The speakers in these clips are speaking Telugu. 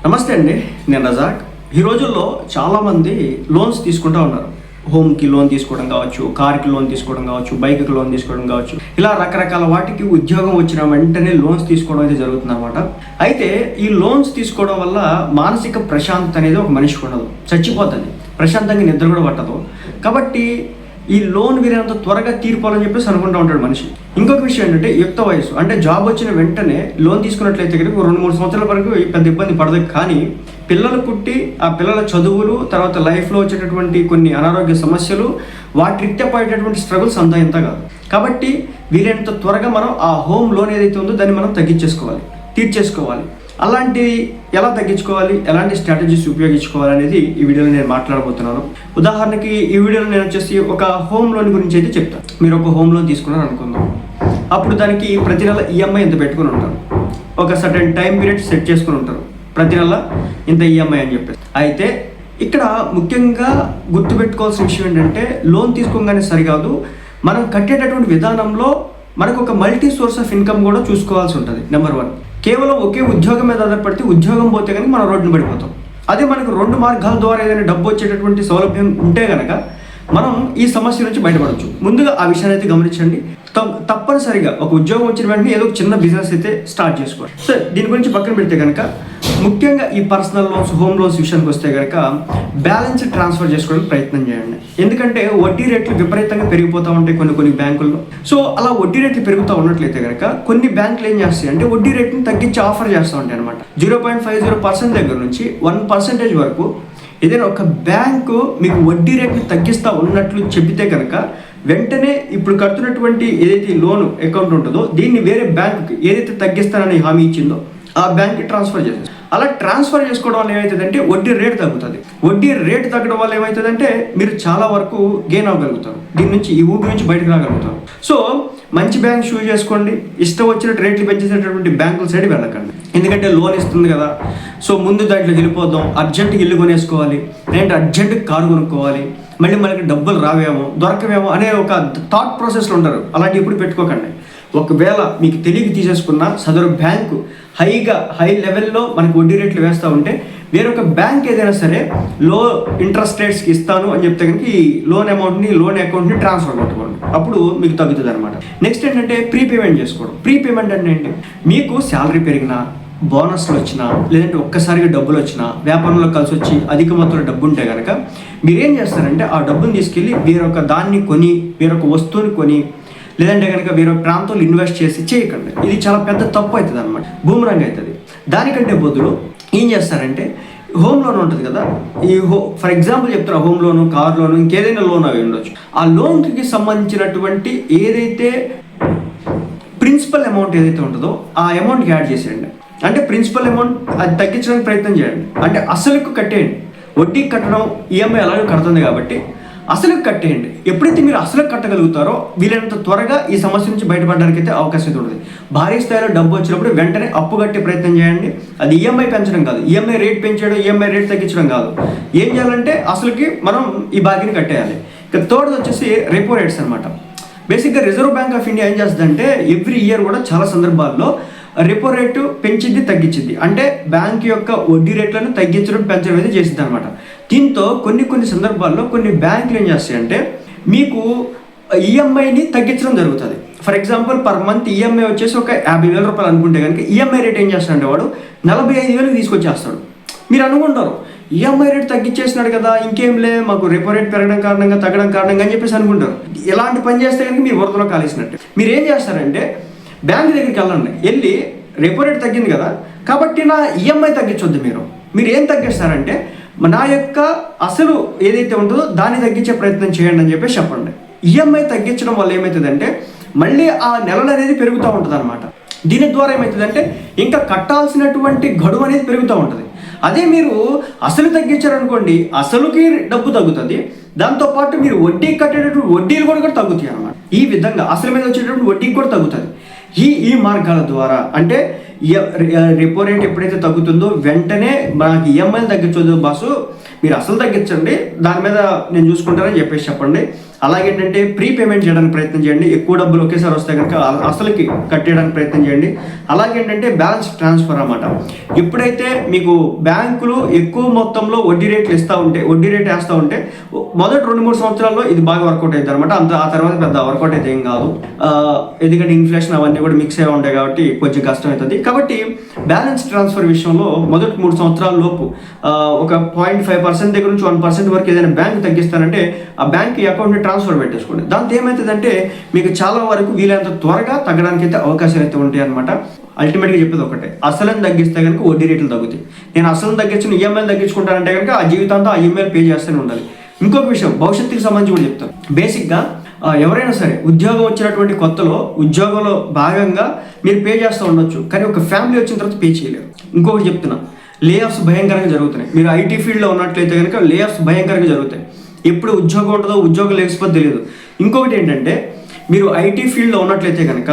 నమస్తే అండి, నేను రజాక్. ఈ రోజుల్లో చాలామంది లోన్స్ తీసుకుంటూ ఉన్నారు. హోమ్కి లోన్ తీసుకోవడం కావచ్చు, కార్కి లోన్ తీసుకోవడం కావచ్చు, బైక్కి లోన్ తీసుకోవడం కావచ్చు, ఇలా రకరకాల వాటికి ఉద్యోగం వచ్చిన వెంటనే లోన్స్ తీసుకోవడం అయితే జరుగుతుంది అనమాట. అయితే ఈ లోన్స్ తీసుకోవడం వల్ల మానసిక ప్రశాంతత అనేది ఒక మనిషికి ఉండదు, చచ్చిపోతుంది, ప్రశాంతంగా నిద్ర కూడా పట్టదు. కాబట్టి ఈ లోన్ వీరంత త్వరగా తీర్పాలని చెప్పేసి అనుకుంటూ ఉంటాడు మనిషి. ఇంకొక విషయం ఏంటంటే యుక్త వయసు, అంటే జాబ్ వచ్చిన వెంటనే లోన్ తీసుకున్నట్లయితే కనుక 2-3 సంవత్సరాల వరకు పెద్ద ఇబ్బంది పడదు. కానీ పిల్లలు పుట్టి ఆ పిల్లల చదువులు, తర్వాత లైఫ్లో వచ్చేటటువంటి కొన్ని అనారోగ్య సమస్యలు, వాటి రీత్యా పడేటటువంటి స్ట్రగుల్స్ అంతా ఇంత కాదు. కాబట్టి వీలైనంత త్వరగా మనం ఆ హోమ్ లోన్ ఏదైతే ఉందో దాన్ని మనం తీర్చేసుకోవాలి. అలాంటి ఎలా తగ్గించుకోవాలి, ఎలాంటి స్ట్రాటజీస్ ఉపయోగించుకోవాలి అనేది ఈ వీడియోలో నేను మాట్లాడబోతున్నాను. ఉదాహరణకి ఈ వీడియోలో నేను వచ్చేసి ఒక హోమ్ లోన్ గురించి అయితే చెప్తాను. మీరు ఒక హోమ్ లోన్ తీసుకున్నారు అనుకుందాం. అప్పుడు దానికి ప్రతి నెల ఈఎంఐ ఎంత పెట్టుకుని ఉంటారు, ఒక సర్టెన్ టైం పీరియడ్ సెట్ చేసుకుని ఉంటారు, ప్రతి నెల ఇంత ఈఎంఐ అని చెప్పేసి. అయితే ఇక్కడ ముఖ్యంగా గుర్తుపెట్టుకోవాల్సిన విషయం ఏంటంటే లోన్ తీసుకోగానే సరికాదు, మనం కట్టేటటువంటి విధానంలో మనకు ఒక మల్టీ సోర్స్ ఆఫ్ ఇన్కమ్ కూడా చూసుకోవాల్సి ఉంటుంది. నెంబర్ 1, కేవలం ఒకే ఉద్యోగం మీద ఆధారపడితే ఉద్యోగం పోతే కనుక మనం రోడ్డున పడిపోతాం. అదే మనకు 2 మార్గాల ద్వారా ఏదైనా డబ్బు వచ్చేటటువంటి సౌలభ్యం ఉంటే కనుక మనం ఈ సమస్య నుంచి బయటపడవచ్చు. ముందుగా ఆ విషయాన్ని అయితే గమనించండి. తప్పనిసరిగా ఒక ఉద్యోగం వచ్చిన వెంటనే ఏదో ఒక చిన్న బిజినెస్ అయితే స్టార్ట్ చేసుకోవాలి. సో దీని గురించి పక్కన పెడితే కనుక ముఖ్యంగా ఈ పర్సనల్ లోన్స్, హోమ్ లోన్స్ విషయానికి వస్తే కనుక బ్యాలెన్స్ ట్రాన్స్ఫర్ చేసుకోవడానికి ప్రయత్నం చేయండి. ఎందుకంటే వడ్డీ రేట్లు విపరీతంగా పెరిగిపోతూ ఉంటాయి కొన్ని బ్యాంకుల్లో. సో అలా వడ్డీ రేట్లు పెరుగుతూ ఉన్నట్లయితే కనుక కొన్ని బ్యాంకులు ఏం చేస్తాయి అంటే వడ్డీ రేట్ని తగ్గించి ఆఫర్ చేస్తూ ఉంటాయి అనమాట. 0.50% దగ్గర నుంచి 1% వరకు ఏదైనా ఒక బ్యాంకు మీకు వడ్డీ రేట్ని తగ్గిస్తూ ఉన్నట్లు చెబితే కనుక వెంటనే ఇప్పుడు కడుతున్నటువంటి ఏదైతే లోన్ అకౌంట్ ఉంటుందో దీన్ని వేరే బ్యాంకుకి ఏదైతే తగ్గిస్తానని హామీ ఇచ్చిందో ఆ బ్యాంక్కి ట్రాన్స్ఫర్ చేసేది. అలా ట్రాన్స్ఫర్ చేసుకోవడం వల్ల ఏమవుతుందంటే వడ్డీ రేటు తగ్గుతుంది. వడ్డీ రేటు తగ్గడం వల్ల ఏమవుతుందంటే మీరు చాలా వరకు గెయిన్ అవ్వగలుగుతారు, దీని నుంచి ఈ ఊపి నుంచి బయటకు రాగలుగుతారు. సో మంచి బ్యాంక్ చూస్ చేసుకోండి. ఇష్టం వచ్చినట్టు రేట్లు పెంచేసేటటువంటి బ్యాంకుల సైడ్ వెళ్ళకండి. ఎందుకంటే లోన్ ఇస్తుంది కదా, సో ముందు దాంట్లోకి వెళ్ళిపోదాం, అర్జెంటుగా ఇల్లు కొనేసుకోవాలి, లేదంటే అర్జెంటుగా కారు కొనుక్కోవాలి, మళ్ళీ మనకి డబ్బులు రావేమో దొరకవేమో అనే ఒక థాట్ ప్రాసెస్లో ఉంటారు. అలాంటి ఎప్పుడు పెట్టుకోకండి. ఒకవేళ మీకు తెలియక తీసేసుకున్న సదరు బ్యాంకు హై లెవెల్లో మనకు వడ్డీ రేట్లు వేస్తూ ఉంటే వేరొక బ్యాంక్ ఏదైనా సరే లో ఇంట్రెస్ట్ రేట్స్కి ఇస్తాను అని చెప్తే కనుక ఈ లోన్ అకౌంట్ని ట్రాన్స్ఫర్ కొట్టుకోండి, అప్పుడు మీకు తగ్గుతుంది అనమాట. నెక్స్ట్ ఏంటంటే ప్రీపేమెంట్ చేసుకోవడం. ప్రీపేమెంట్ అంటే ఏంటి, మీకు శాలరీ పెరిగినా, బోనస్లు వచ్చినా, లేదంటే ఒక్కసారిగా డబ్బులు వచ్చినా, వ్యాపారంలో కలిసి వచ్చి అధిక మొత్తంలో డబ్బు ఉంటే కనుక మీరేం చేస్తారంటే ఆ డబ్బుని తీసుకెళ్ళి వేరొక దాన్ని కొని, వేరొక వస్తువుని కొని, లేదంటే కనుక వేరొక ప్రాంతంలో ఇన్వెస్ట్ చేసి చేయకండి. ఇది చాలా పెద్ద తప్పు అవుతుంది అనమాట, బూమరంగ్ అవుతుంది. దానికంటే బదులు ఏం చేస్తారంటే హోమ్ లోన్ ఉంటుంది కదా, ఫర్ ఎగ్జాంపుల్ చెప్తున్నా, హోమ్ లోను, కార్ లోను, ఇంకేదైనా లోన్ అవి ఉండొచ్చు. ఆ లోన్కి సంబంధించినటువంటి ఏదైతే ప్రిన్సిపల్ అమౌంట్ ఏదైతే ఉంటుందో ఆ అమౌంట్కి యాడ్ చేసేయండి. అంటే ప్రిన్సిపల్ అమౌంట్ అది తగ్గించడానికి ప్రయత్నం చేయండి. అంటే అసలుకు కట్టేయండి. వడ్డీకి కట్టడం ఈఎంఐ అలాగే కడుతుంది కాబట్టి అసలుకు కట్టేయండి. ఎప్పుడైతే మీరు అసలుకు కట్టగలుగుతారో వీలైనంత త్వరగా ఈ సమస్య నుంచి బయటపడడానికి అయితే అవకాశం అయితే ఉంటుంది. భారీ స్థాయిలో డబ్బు వచ్చినప్పుడు వెంటనే అప్పు కట్టే ప్రయత్నం చేయండి. అది ఈఎంఐ పెంచడం కాదు, ఈఎంఐ రేట్ పెంచడం, ఈఎంఐ రేట్ తగ్గించడం కాదు. ఏం చేయాలంటే అసలుకి మనం ఈ బాకీని కట్టేయాలి. ఇక థర్డ్ వచ్చేసి రెపో రేట్స్ అనమాట. బేసిక్గా రిజర్వ్ బ్యాంక్ ఆఫ్ ఇండియా ఏం చేస్తుందంటే ఎవ్రీ ఇయర్ కూడా చాలా సందర్భాల్లో రెపో రేటు పెంచింది, తగ్గించింది. అంటే బ్యాంక్ యొక్క వడ్డీ రేట్లను తగ్గించడం, పెంచడం అనేది చేసింది అనమాట. దీంతో కొన్ని సందర్భాల్లో కొన్ని బ్యాంకులు ఏం చేస్తాయంటే మీకు ఈఎంఐని తగ్గించడం జరుగుతుంది. For example per month EMI వచ్చేసి ఒక 50,000 రూపాయలు అనుకుంటే కనుక ఈఎంఐ రేట్ ఏం చేస్తాడంటే వాడు 45,000 తీసుకొచ్చేస్తాడు. మీరు అనుకుంటారు ఈఎంఐ రేట్ తగ్గించేసినాడు కదా, ఇంకేంలే, మాకు రెపో రేట్ పెరగడం కారణంగా తగ్గడం కారణంగా అని చెప్పేసి అనుకుంటారు. ఇలాంటి పని చేస్తే కనుక మీరు వరదలో కాలేసినట్టు. మీరు ఏం చేస్తారంటే బ్యాంక్ దగ్గరికి వెళ్ళి రెపో రేట్ తగ్గింది కదా కాబట్టి నా ఈఎంఐ తగ్గించొద్దు. మీరు ఏం తగ్గిస్తారంటే నా యొక్క అసలు ఏదైతే ఉంటుందో దాన్ని తగ్గించే ప్రయత్నం చేయండి అని చెప్పేసి చెప్పండి. ఈఎంఐ తగ్గించడం వల్ల ఏమవుతుందంటే మళ్ళీ ఆ నెలలు అనేది పెరుగుతూ ఉంటుంది అనమాట. దీని ద్వారా ఏమవుతుందంటే ఇంకా కట్టాల్సినటువంటి గడువు అనేది పెరుగుతూ ఉంటుంది. అదే మీరు అసలు తగ్గించారనుకోండి, అసలుకి డబ్బు తగ్గుతుంది, దాంతోపాటు మీరు వడ్డీకి కట్టేటటువంటి వడ్డీలు కూడా తగ్గుతాయి అన్నమాట. ఈ విధంగా అసలు మీద వచ్చేటటువంటి వడ్డీకి కూడా తగ్గుతుంది. ఈ మార్గాల ద్వారా అంటే రెపో రేట్ ఎప్పుడైతే తగ్గుతుందో వెంటనే మనకి ఈఎంఐలు తగ్గించదు బాసు, మీరు అసలు తగ్గించండి, దాని మీద నేను చూసుకుంటానని చెప్పేసి చెప్పండి. అలాగేంటంటే ప్రీపేమెంట్ చేయడానికి ప్రయత్నం చేయండి. ఎక్కువ డబ్బులు ఒకేసారి వస్తే కనుక అసలుకి కట్టేయడానికి ప్రయత్నం చేయండి. అలాగేంటంటే బ్యాలెన్స్ ట్రాన్స్ఫర్ అన్నమాట. ఎప్పుడైతే మీకు బ్యాంకులు ఎక్కువ మొత్తంలో వడ్డీ రేట్ వేస్తూ ఉంటే మొదటి 2-3 సంవత్సరాల్లో ఇది బాగా వర్కౌట్ అవుతుంది అనమాట. ఆ తర్వాత పెద్ద వర్కౌట్ అయితే ఏం కాదు, ఎందుకంటే ఇన్ఫ్లేషన్ అవన్నీ కూడా మిక్స్ అయి ఉంటాయి కాబట్టి కొంచెం కష్టం అవుతుంది. కాబట్టి బ్యాలెన్స్ ట్రాన్స్ఫర్ విషయంలో మొదటి 3 సంవత్సరాల లోపు ఒక 0.5% దగ్గర నుంచి 1% వరకు ఏదైనా బ్యాంక్ తగ్గిస్తారంటే ఆ బ్యాంక్ అకౌంట్ని ట్రాన్స్ఫర్ పెట్టేసుకోండి. దాంతో ఏమవుతుందంటే మీకు చాలా వరకు వీలైనంత త్వరగా తగ్గడానికి అయితే అవకాశాలు అయితే ఉంటాయి అనమాట. అల్టిమేట్గా చెప్పేది ఒకటే, అసలను తగ్గిస్తే కనుక వడ్డీ రేట్లు తగ్గుతాయి. నేను అసలు తగ్గించిన ఈఎంఐలు తగ్గించుకుంటానంటే కనుక ఆ జీవితాంతో ఆ ఈఎంఐలు పే చేస్తూనే ఉండాలి. ఇంకొక విషయం భవిష్యత్తుకి సంబంధించి కూడా చెప్తాను. బేసిక్గా ఎవరైనా సరే ఉద్యోగం వచ్చినటువంటి కొత్తలో ఉద్యోగంలో భాగంగా మీరు పే చేస్తూ ఉండొచ్చు, కానీ ఒక ఫ్యామిలీ వచ్చిన తర్వాత పే చేయలేరు. ఇంకొకటి చెప్తున్నా, లే ఆఫ్స్ భయంకరంగా జరుగుతున్నాయి. మీరు ఐటీ ఫీల్డ్లో ఉన్నట్లయితే కనుక లే ఆఫ్స్ భయంకరంగా జరుగుతాయి. ఎప్పుడు ఉద్యోగం ఉంటుందో ఉద్యోగం లేకపోతే తెలియదు. ఇంకొకటి ఏంటంటే మీరు ఐటీ ఫీల్డ్లో ఉన్నట్లయితే కనుక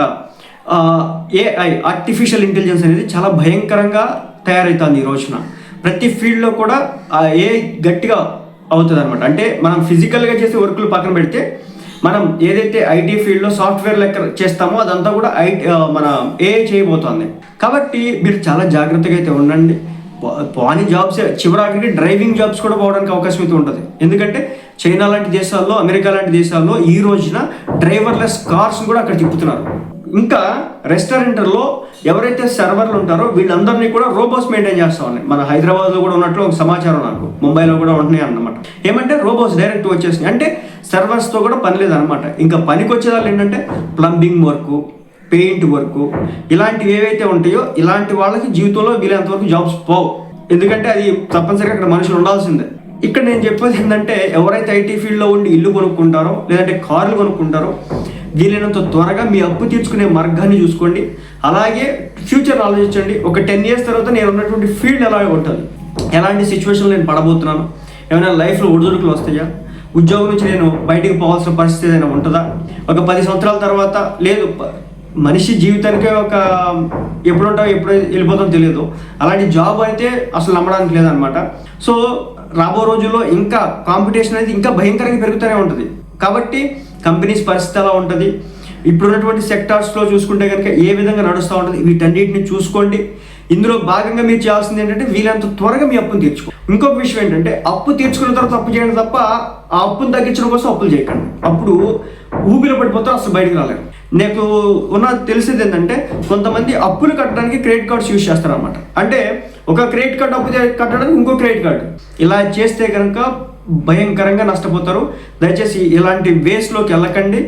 ఏఐ ఆర్టిఫిషియల్ ఇంటెలిజెన్స్ అనేది చాలా భయంకరంగా తయారవుతుంది ఈ రోజున. ప్రతి ఫీల్డ్లో కూడా ఏఐ గట్టిగా అవుతుంది అనమాట. అంటే మనం ఫిజికల్గా చేసే వర్కులు పక్కన పెడితే మనం ఏదైతే ఐటీ ఫీల్డ్లో సాఫ్ట్వేర్ లెక్క చేస్తామో అదంతా కూడా మన ఏఐ చేయబోతోంది. కాబట్టి మీరు చాలా జాగ్రత్తగా అయితే ఉండండి. పోనీ జాబ్స్ చివరికి డ్రైవింగ్ జాబ్స్ కూడా పోవడానికి అవకాశం అయితే ఉంటుంది. ఎందుకంటే చైనా లాంటి దేశాల్లో, అమెరికా లాంటి దేశాల్లో ఈ రోజున డ్రైవర్లెస్ కార్స్ కూడా అక్కడ తిప్పుతున్నారు. ఇంకా రెస్టారెంట్లో ఎవరైతే సర్వర్లు ఉంటారో వీళ్ళందరినీ కూడా రోబోస్ మెయింటైన్ చేస్తూ ఉన్నాయి. మన హైదరాబాద్లో కూడా ఉన్నట్లు ఒక సమాచారం, నాకు ముంబైలో కూడా ఉంటున్నాయి అన్నమాట. ఏమంటే రోబోస్ డైరెక్ట్ వచ్చేసినాయి, అంటే సర్వర్స్తో కూడా పని లేదనమాట. ఇంకా పనికి వచ్చేదాళ్ళు ఏంటంటే ప్లంబింగ్ వర్క్, పెయింట్ వర్క్, ఇలాంటివి ఏవైతే ఉంటాయో ఇలాంటి వాళ్ళకి జీవితంలో వీలైనంతవరకు జాబ్స్ పోవు. ఎందుకంటే అది తప్పనిసరిగా అక్కడ మనుషులు ఉండాల్సిందే. ఇక్కడ నేను చెప్పేది ఏంటంటే ఎవరైతే ఐటీ ఫీల్డ్లో ఉండి ఇల్లు కొనుక్కుంటారో లేదంటే కార్లు కొనుక్కుంటారో వీలైనంత త్వరగా మీ అప్పు తీర్చుకునే మార్గాన్ని చూసుకోండి. అలాగే ఫ్యూచర్ ఆలోచించండి. ఒక 10 years తర్వాత నేను ఉన్నటువంటి ఫీల్డ్ ఎలా ఉంటుంది, ఎలాంటి సిచ్యువేషన్లో నేను పడబోతున్నాను, ఏమైనా లైఫ్లో ఒడిదుడుకులు వస్తాయా, ఉద్యోగం నుంచి నేను బయటికి పోవాల్సిన పరిస్థితి ఏదైనా ఉంటుందా, ఒక 10 సంవత్సరాల తర్వాత లేదు మనిషి జీవితానికి ఒక ఎప్పుడు ఉంటావు ఎప్పుడు వెళ్ళిపోతామో తెలియదు, అలాంటి జాబ్ అయితే అసలు నమ్మడానికి లేదనమాట. సో రాబో రోజుల్లో ఇంకా కాంపిటీషన్ అనేది ఇంకా భయంకరంగా పెరుగుతూనే ఉంటుంది. కాబట్టి కంపెనీస్ పరిస్థితి ఎలా ఉంటుంది, ఇప్పుడున్నటువంటి సెక్టార్స్లో చూసుకుంటే కనుక ఏ విధంగా నడుస్తూ ఉంటుంది, వీటన్నిటిని చూసుకోండి. ఇందులో భాగంగా మీరు చేయాల్సింది ఏంటంటే వీలంత త్వరగా మీ అప్పును తీర్చుకో. ఇంకొక విషయం ఏంటంటే అప్పు తీర్చుకున్న తర్వాత అప్పు చేయండి తప్ప ఆ అప్పును తగ్గించడం కోసం అప్పులు చేయకండి. అప్పుడు ఊపిరి పడిపోతారు, అసలు బయటకు రాలేరు. నాకు తెలిసేది ఏంటంటే కొంతమంది అప్పులు కట్టడానికి క్రెడిట్ కార్డ్స్ యూజ్ చేస్తారన్నమాట. అంటే ఒక క్రెడిట్ కార్డు అప్పు కట్టడానికి ఇంకో క్రెడిట్ కార్డు, ఇలా చేస్తే కనుక భయంకరంగా నష్టపోతారు. దయచేసి ఇలాంటి వేస్లోకి వెళ్ళకండి.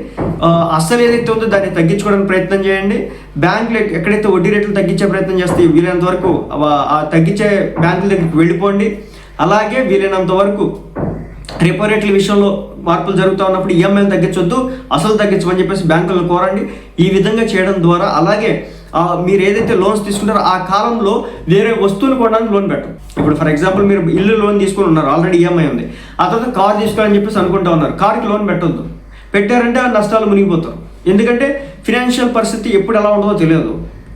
అసలు ఏదైతే ఉందో దాన్ని తగ్గించుకోవడానికి ప్రయత్నం చేయండి. బ్యాంకులు ఎక్కడైతే వడ్డీ రేట్లు తగ్గించే ప్రయత్నం చేస్తే వీలైనంత వరకు ఆ తగ్గించే బ్యాంకుల దగ్గరికి వెళ్ళిపోండి. అలాగే వీలైనంత వరకు రెపో రేట్ల విషయంలో మార్పులు జరుగుతూ ఉన్నప్పుడు ఈఎంఐలు తగ్గించొద్దు, అసలు తగ్గించమని చెప్పేసి బ్యాంకులను కోరండి. ఈ విధంగా చేయడం ద్వారా అలాగే మీరు ఏదైతే లోన్స్ తీసుకుంటారో ఆ కాలంలో వేరే వస్తువులు కొనడానికి లోన్ పెట్టరు. ఇప్పుడు ఫర్ ఎగ్జాంపుల్ మీరు ఇల్లు లోన్ తీసుకుని ఉన్నారు, ఆల్రెడీ ఈఎంఐ ఉంది, ఆ తర్వాత కార్ తీసుకోవాలని చెప్పేసి అనుకుంటా ఉన్నారు, కార్కి లోన్ పెట్టొద్దు. పెట్టారంటే ఆ నష్టాలు మునిగిపోతారు. ఎందుకంటే ఫినాన్షియల్ పరిస్థితి ఎప్పుడు ఎలా ఉంటుందో తెలియదు.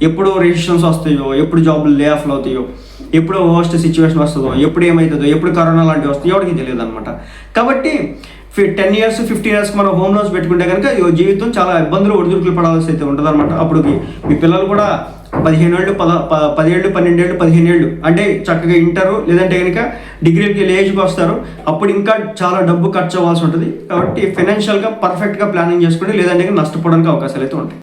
ఎప్పుడు రిజిస్ట్రేషన్స్ వస్తాయో, ఎప్పుడు జాబ్లు లే ఆఫ్లు అవుతాయో, ఎప్పుడు వర్స్ట్ సిచ్యువేషన్ వస్తుందో, ఎప్పుడు ఏమవుతుందో, ఎప్పుడు కరోనా లాంటివి వస్తాయో ఎవరికి తెలియదు అనమాట. కాబట్టి 10 years 15 years మనం హోమ్ లోన్స్ పెట్టుకుంటే కనుక జీవితం చాలా ఇబ్బందులు ఒడిదుడుకులు పడాల్సి అయితే ఉంటుంది అనమాట. అప్పుడు మీ పిల్లలు కూడా 15 ఏళ్ళు 10 ఏళ్ళు 12 ఏళ్ళు 15 ఏళ్ళు అంటే చక్కగా ఇంటారు, లేదంటే కనుక డిగ్రీకి ఏజ్కి వస్తారు. అప్పుడు ఇంకా చాలా డబ్బు ఖర్చు అవ్వాల్సి ఉంటుంది. కాబట్టి ఫైనాన్షియల్గా పర్ఫెక్ట్గా ప్లానింగ్ చేసుకోండి, లేదంటే నష్టపోవడానికి అవకాశాలు అయితే ఉంటాయి.